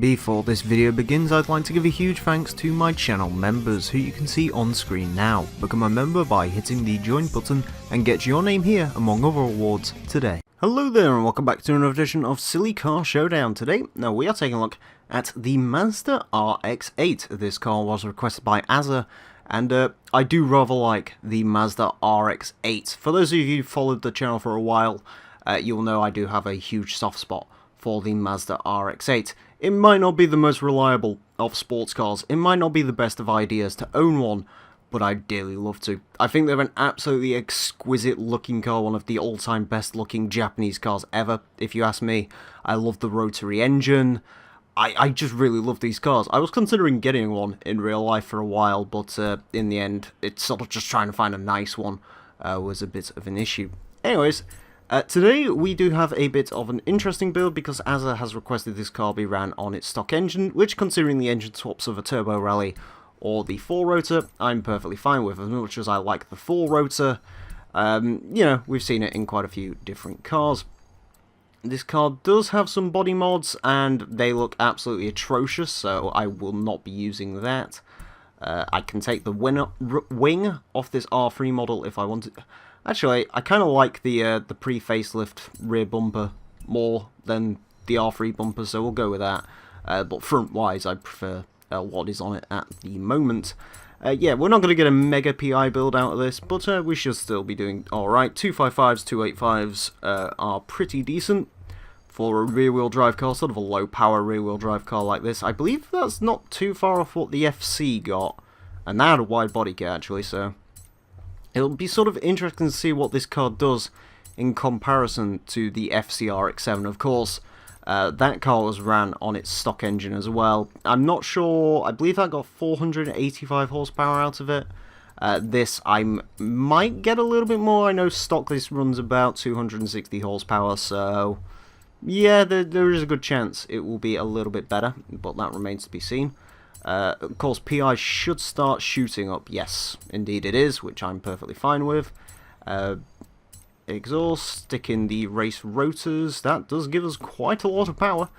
Before this video begins, I'd like to give a huge thanks to my channel members who you can see on screen now. Become a member by hitting the join button and get your name here among other awards today. Hello there and welcome back to another edition of Silly Car Showdown. Today, now we are taking a look at the Mazda RX-8. This car was requested by Azza, and I do rather like the Mazda RX-8. For those of you who followed the channel for a while, you'll know I do have a huge soft spot for the Mazda RX-8. It might not be the most reliable of sports cars, it might not be the best of ideas to own one, but I'd dearly love to. I think they're an absolutely exquisite looking car, one of the all-time best looking Japanese cars ever, if you ask me. I love the rotary engine. I just really love these cars. I was considering getting one in real life for a while, but in the end, it's sort of just trying to find a nice one was a bit of an issue. Anyways, today we do have a bit of an interesting build because Azza has requested this car be ran on its stock engine, which, considering the engine swaps of a turbo rally or the 4-rotor, I'm perfectly fine with. As much as I like the 4-rotor, you know, we've seen it in quite a few different cars. This car does have some body mods, and they look absolutely atrocious, so I will not be using that. I can take the wing off this R3 model if I wanted. Actually, I kind of like the pre-facelift rear bumper more than the R3 bumper, so we'll go with that. But front-wise, I prefer what is on it at the moment. Yeah, we're not going to get a mega PI build out of this, but we should still be doing alright. 255s, 285s are pretty decent for a rear-wheel drive car, sort of a low-power rear-wheel drive car like this. I believe that's not too far off what the FC got, and they had a wide body kit actually, so it'll be sort of interesting to see what this car does in comparison to the FC RX-7. Of course, that car was ran on its stock engine as well. I'm not sure, I believe I got 485 horsepower out of it. This I might get a little bit more. I know stock this runs about 260 horsepower, so yeah, there is a good chance it will be a little bit better, but that remains to be seen. Of course, PI should start shooting up. Yes, indeed it is, which I'm perfectly fine with. Exhaust, stick in the race rotors. That does give us quite a lot of power.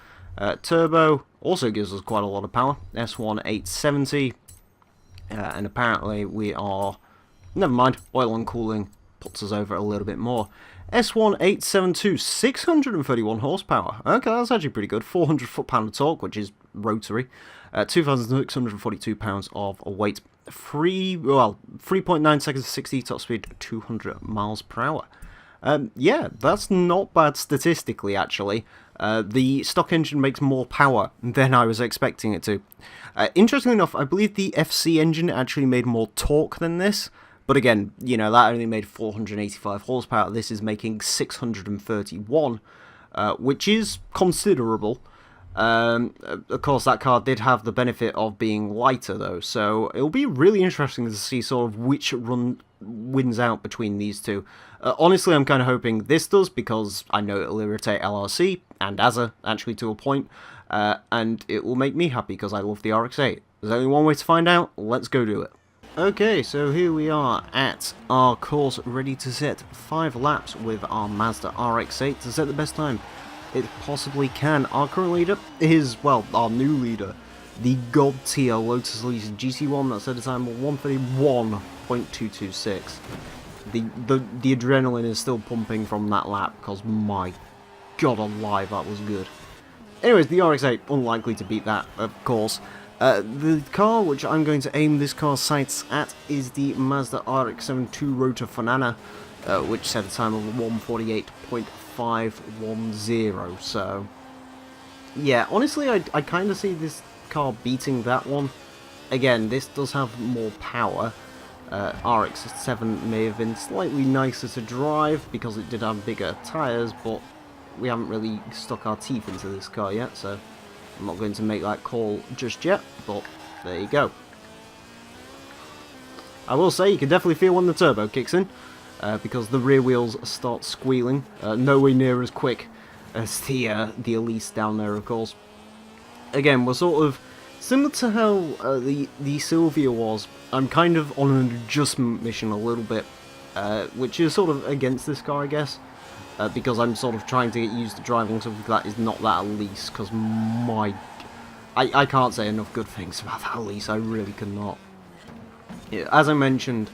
Turbo also gives us quite a lot of power. S1 870. And apparently we are... Never mind, oil and cooling puts us over a little bit more. S1 872, 631 horsepower. Okay, that's actually pretty good. 400 foot-pound of torque, which is rotary. 2,642 pounds of weight. 3.9 seconds to 60, top speed 200 miles per hour. Yeah, that's not bad statistically, actually. The stock engine makes more power than I was expecting it to. Interestingly enough, I believe the FC engine actually made more torque than this. But again, you know, that only made 485 horsepower. This is making 631, which is considerable. Of course, that car did have the benefit of being lighter, though, so it'll be really interesting to see sort of which run wins out between these two. Honestly, I'm kind of hoping this does, because I know it'll irritate LRC and Azza, actually, to a point, and it will make me happy because I love the RX-8. There's only one way to find out. Let's go do it. Okay, so here we are at our course, ready to set 5 laps with our Mazda RX-8 to set the best time it possibly can. Our current leader is, well, our new leader, the God tier Lotus Elise GT1 that set a time of 131.226. The adrenaline is still pumping from that lap because, my God alive, that was good. Anyways, the RX-8 unlikely to beat that, of course. The car which I'm going to aim this car's sights at is the Mazda RX-7 2-rotor Fanana, which set a time of 148.510. So, yeah, honestly, I kind of see this car beating that one. Again, this does have more power. RX-7 may have been slightly nicer to drive because it did have bigger tyres, but we haven't really stuck our teeth into this car yet, so I'm not going to make that call just yet, but there you go. I will say, you can definitely feel when the turbo kicks in, because the rear wheels start squealing, nowhere near as quick as the Elise down there, of course. Again, we're sort of similar to how the Sylvia was. I'm kind of on an adjustment mission a little bit, which is sort of against this car, I guess. because I'm sort of trying to get used to driving something that is not that Elise, because my... I can't say enough good things about that lease, I really cannot. Yeah, as I mentioned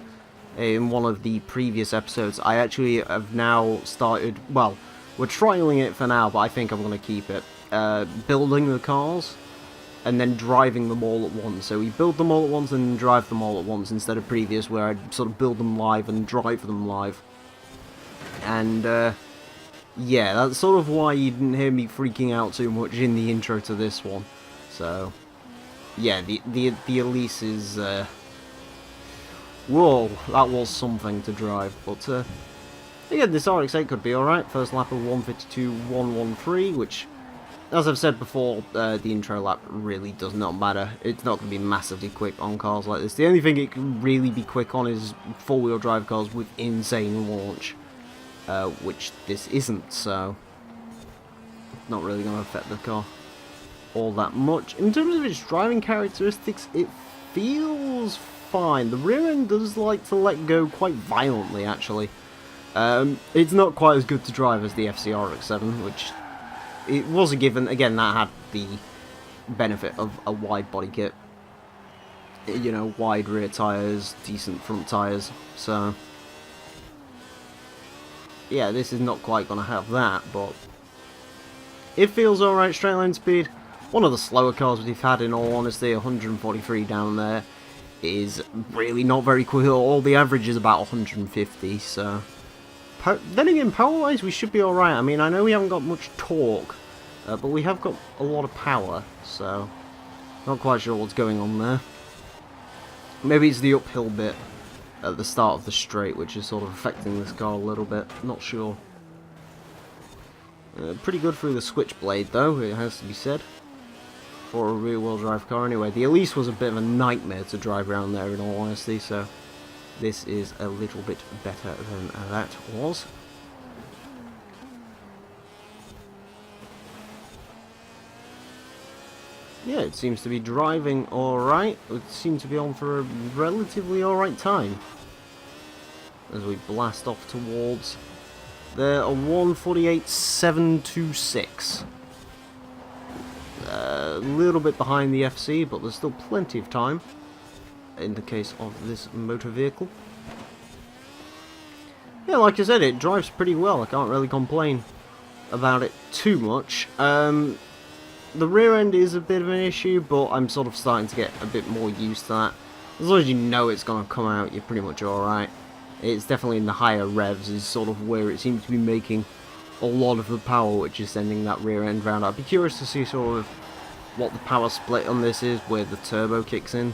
in one of the previous episodes, I actually have now started, well, we're trialing it for now, but I think I'm going to keep it, building the cars, and then driving them all at once. So we build them all at once and drive them all at once, instead of previous where I'd sort of build them live and drive them live. And, yeah, that's sort of why you didn't hear me freaking out too much in the intro to this one. So, yeah, the Elise is, whoa, that was something to drive. But, again, this RX-8 could be alright. First lap of 152.113, which, as I've said before, the intro lap really does not matter. It's not going to be massively quick on cars like this. The only thing it can really be quick on is four-wheel drive cars with insane launch. Which this isn't, so not really going to affect the car all that much. In terms of its driving characteristics, it feels fine. The rear end does like to let go quite violently, actually. It's not quite as good to drive as the FC RX-7, which it was a given. Again, that had the benefit of a wide body kit. You know, wide rear tyres, decent front tyres, so yeah, this is not quite going to have that, but it feels alright. Straight line speed, one of the slower cars we've had, in all honesty. 143 down there is really not very quick at all. The average is about 150, so then again, power-wise, we should be alright. I mean, I know we haven't got much torque, but we have got a lot of power, so not quite sure what's going on there. Maybe it's the uphill bit at the start of the straight, which is sort of affecting this car a little bit. Not sure. Pretty good through the switchblade, though, it has to be said, for a rear-wheel drive car. Anyway, the Elise was a bit of a nightmare to drive around there, in all honesty, so this is a little bit better than that was. Yeah, it seems to be driving alright. It seems to be on for a relatively alright time as we blast off towards there, a 148.726. A little bit behind the FC, but there's still plenty of time in the case of this motor vehicle. Yeah, like I said, it drives pretty well. I can't really complain about it too much. The rear end is a bit of an issue, but I'm sort of starting to get a bit more used to that. As long as you know it's going to come out, you're pretty much alright. It's definitely in the higher revs is sort of where it seems to be making a lot of the power, which is sending that rear end round. I'd be curious to see sort of what the power split on this is, where the turbo kicks in.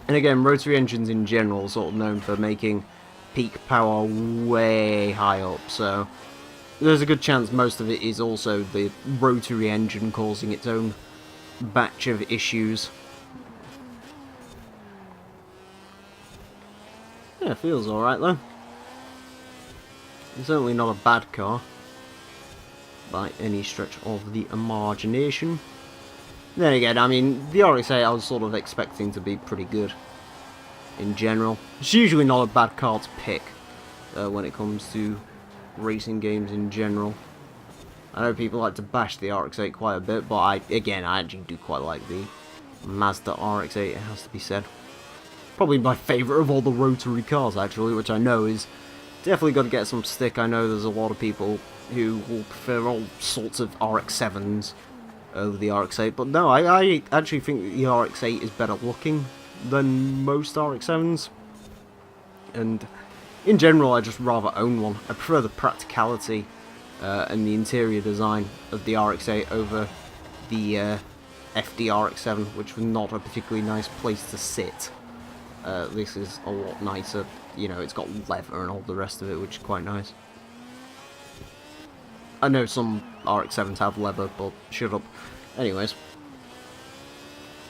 And again, rotary engines in general are sort of known for making peak power way high up, so there's a good chance most of it is also the rotary engine causing its own batch of issues. Yeah, it feels alright though. It's certainly not a bad car by any stretch of the imagination. Then again, I mean, the RX-8 I was sort of expecting to be pretty good in general. It's usually not a bad car to pick when it comes to racing games in general. I know people like to bash the RX-8 quite a bit, but I actually do quite like the Mazda RX-8, it has to be said. Probably my favourite of all the rotary cars, actually, which I know is definitely got to get some stick. I know there's a lot of people who will prefer all sorts of RX-7s over the RX-8, but no, I actually think that the RX-8 is better looking than most RX-7s, and in general I just rather own one. I prefer the practicality and the interior design of the RX-8 over the FD RX-7, which was not a particularly nice place to sit. This is a lot nicer, you know, it's got leather and all the rest of it, which is quite nice. I know some RX-7s have leather, but shut up. Anyways.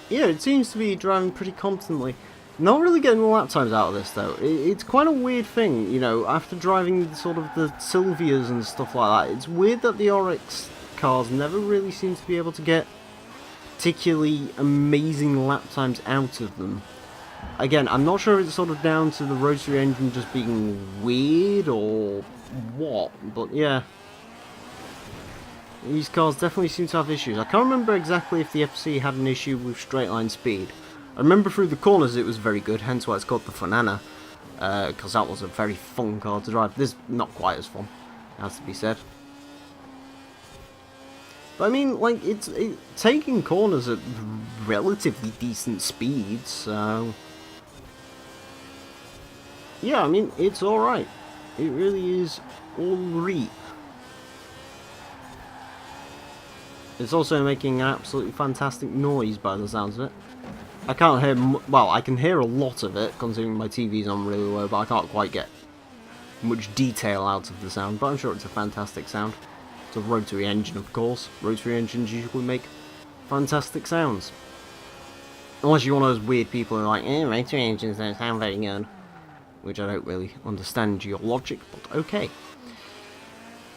Yeah, it seems to be driving pretty constantly. Not really getting the lap times out of this, though. It's quite a weird thing, you know, after driving sort of the Sylvias and stuff like that. It's weird that the RX cars never really seem to be able to get particularly amazing lap times out of them. Again, I'm not sure if it's sort of down to the rotary engine just being weird or what, but yeah. These cars definitely seem to have issues. I can't remember exactly if the FC had an issue with straight line speed. I remember through the corners it was very good, hence why it's called the Funana. Because that was a very fun car to drive. This is not quite as fun, has to be said. But I mean, like, it's taking corners at relatively decent speeds, so... yeah, I mean, it's alright. It really is alright. It's also making an absolutely fantastic noise by the sounds of it. I can't hear, well, I can hear a lot of it, considering my TV's on really low, but I can't quite get much detail out of the sound, but I'm sure it's a fantastic sound. It's a rotary engine, of course. Rotary engines usually make fantastic sounds. Unless you're one of those weird people who are like, rotary engines don't sound very good. Which I don't really understand your logic, but okay.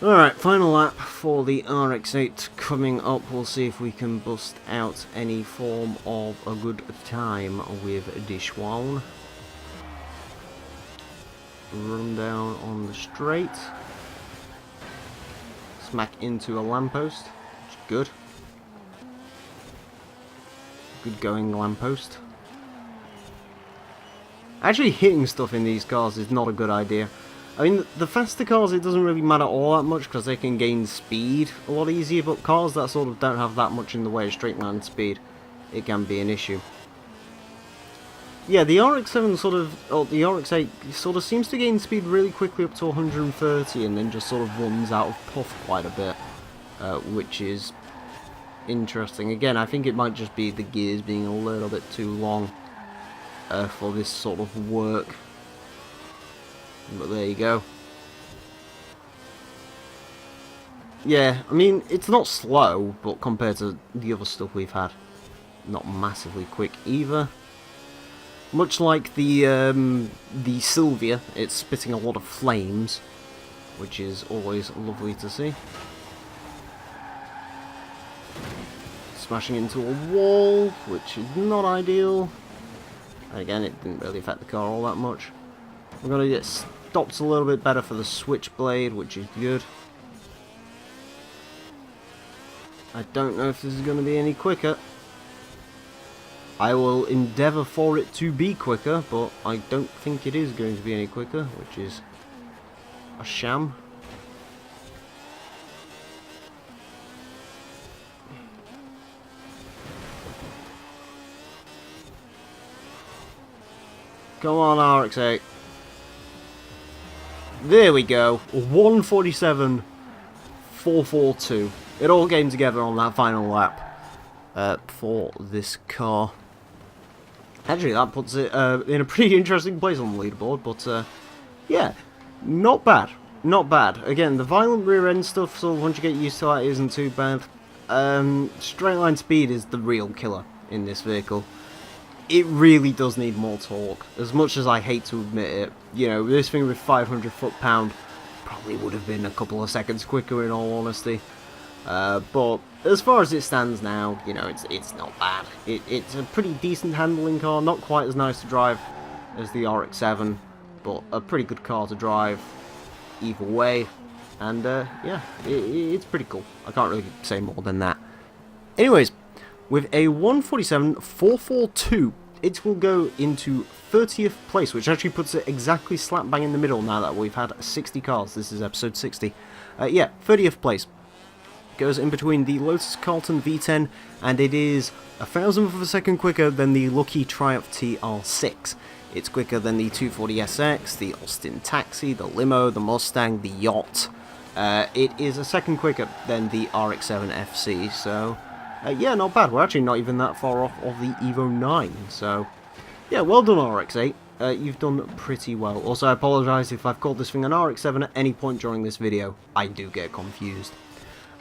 Alright, final lap for the RX-8 coming up. We'll see if we can bust out any form of a good time with this one. Run down on the straight. Smack into a lamppost, which is good. Good going lamppost. Actually hitting stuff in these cars is not a good idea. I mean, the faster cars, it doesn't really matter all that much because they can gain speed a lot easier, but cars that sort of don't have that much in the way of straight line speed, it can be an issue. Yeah, the RX-7 sort of, or the RX-8 sort of seems to gain speed really quickly up to 130 and then just sort of runs out of puff quite a bit, which is interesting. Again, I think it might just be the gears being a little bit too long for this sort of work. But there you go. Yeah, I mean, it's not slow, but compared to the other stuff we've had, not massively quick either. Much like the Sylvia, it's spitting a lot of flames, which is always lovely to see. Smashing into a wall, which is not ideal. Again, it didn't really affect the car all that much. We're going to get stopped a little bit better for the switchblade, which is good. I don't know if this is going to be any quicker. I will endeavour for it to be quicker, but I don't think it is going to be any quicker, which is a sham. Come on, RX-8. There we go. 147.442. It all came together on that final lap for this car. Actually, that puts it in a pretty interesting place on the leaderboard, but yeah, not bad. Not bad. Again, the violent rear end stuff, so once you get used to that, isn't too bad. Straight line speed is the real killer in this vehicle. It really does need more torque. As much as I hate to admit it, you know, this thing with 500 foot-pound probably would have been a couple of seconds quicker in all honesty. But as far as it stands now, you know, it's not bad. It's a pretty decent handling car, not quite as nice to drive as the RX-7, but a pretty good car to drive either way. And yeah, it's pretty cool. I can't really say more than that. Anyways, with a 147.442, it will go into 30th place, which actually puts it exactly slap bang in the middle now that we've had 60 cars. This is episode 60. Yeah, 30th place. Goes in between the Lotus Carlton V10, and it is 1,000th of a second quicker than the Lucky Triumph TR6. It's quicker than the 240SX, the Austin Taxi, the Limo, the Mustang, the Yacht. It is a second quicker than the RX-7 FC, so yeah, not bad. We're actually not even that far off of the Evo 9, so yeah, well done RX-8. You've done pretty well. Also, I apologise if I've called this thing an RX-7 at any point during this video. I do get confused.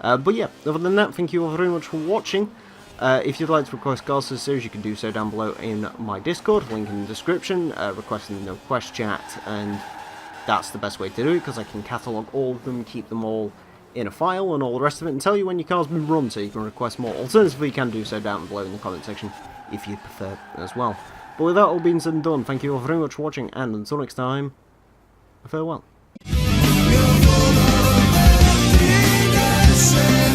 But yeah, other than that, thank you all very much for watching. If you'd like to request cars to the series, you can do so down below in my Discord, link in the description, request in the quest chat, and that's the best way to do it, because I can catalogue all of them, keep them all in a file and all the rest of it, and tell you when your car's been run, so you can request more. Alternatively, you can do so down below in the comment section, if you prefer as well. But with that all being said and done, thank you all very much for watching, and until next time, farewell. Say